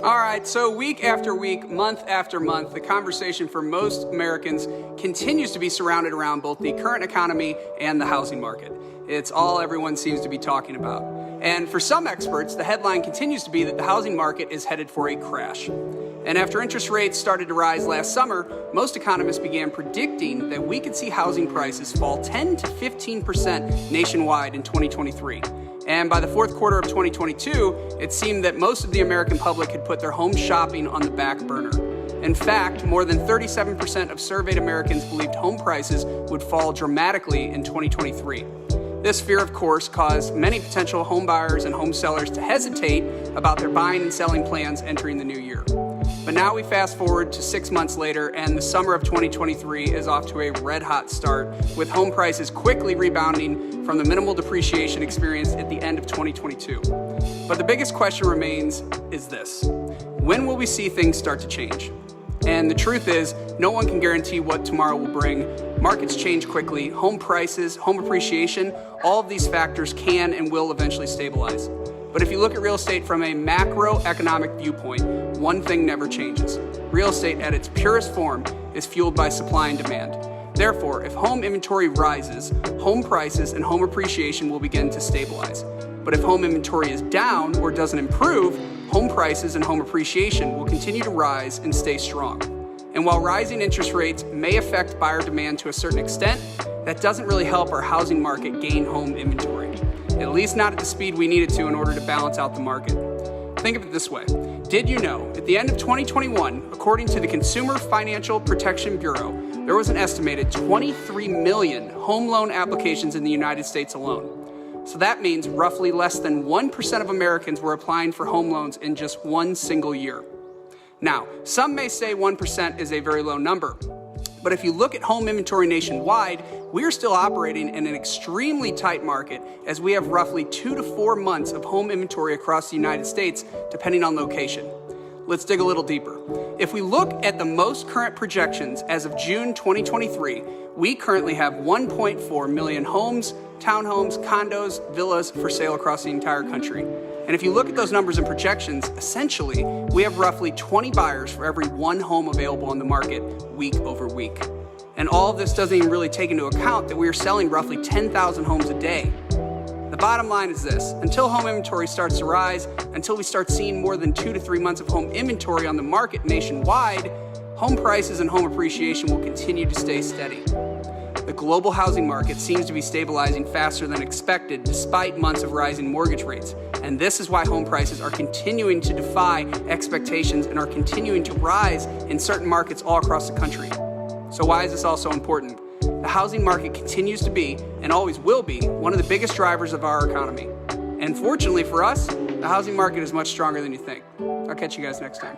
All right, so week after week, month after month, the conversation for most Americans continues to be surrounded around both the current economy and the housing market. It's all everyone seems to be talking about. And for some experts, the headline continues to be that the housing market is headed for a crash. And after interest rates started to rise last summer, most economists began predicting that we could see housing prices fall 10 to 15% nationwide in 2023. And by the fourth quarter of 2022, it seemed that most of the American public had put their home shopping on the back burner. In fact, more than 37% of surveyed Americans believed home prices would fall dramatically in 2023. This fear, of course, caused many potential home buyers and home sellers to hesitate about their buying and selling plans entering the new year. But now we fast forward to 6 months later, and the summer of 2023 is off to a red-hot start, with home prices quickly rebounding from the minimal depreciation experienced at the end of 2022. But the biggest question remains is this: when will we see things start to change? And the truth is, no one can guarantee what tomorrow will bring. Markets change quickly. Home prices, home appreciation, all of these factors can and will eventually stabilize. But if you look at real estate from a macroeconomic viewpoint, one thing never changes. Real estate at its purest form is fueled by supply and demand. Therefore, if home inventory rises, home prices and home appreciation will begin to stabilize. But if home inventory is down or doesn't improve, home prices and home appreciation will continue to rise and stay strong. And while rising interest rates may affect buyer demand to a certain extent, that doesn't really help our housing market gain home inventory. At least not at the speed we need it to in order to balance out the market. Think of it this way. Did you know, at the end of 2021, according to the Consumer Financial Protection Bureau, there was an estimated 23 million home loan applications in the United States alone. So that means roughly less than 1% of Americans were applying for home loans in just one single year. Now, some may say 1% is a very low number, but if you look at home inventory nationwide, we're still operating in an extremely tight market, as we have roughly 2 to 4 months of home inventory across the United States, depending on location. Let's dig a little deeper. If we look at the most current projections as of June 2023, we currently have 1.4 million homes, townhomes, condos, villas for sale across the entire country. And if you look at those numbers and projections, essentially, we have roughly 20 buyers for every one home available on the market week over week. And all of this doesn't even really take into account that we are selling roughly 10,000 homes a day. The bottom line is this: until home inventory starts to rise, until we start seeing more than 2 to 3 months of home inventory on the market nationwide, home prices and home appreciation will continue to stay steady. The global housing market seems to be stabilizing faster than expected despite months of rising mortgage rates. And this is why home prices are continuing to defy expectations and are continuing to rise in certain markets all across the country. So why is this all so important? The housing market continues to be, and always will be, one of the biggest drivers of our economy. And fortunately for us, the housing market is much stronger than you think. I'll catch you guys next time.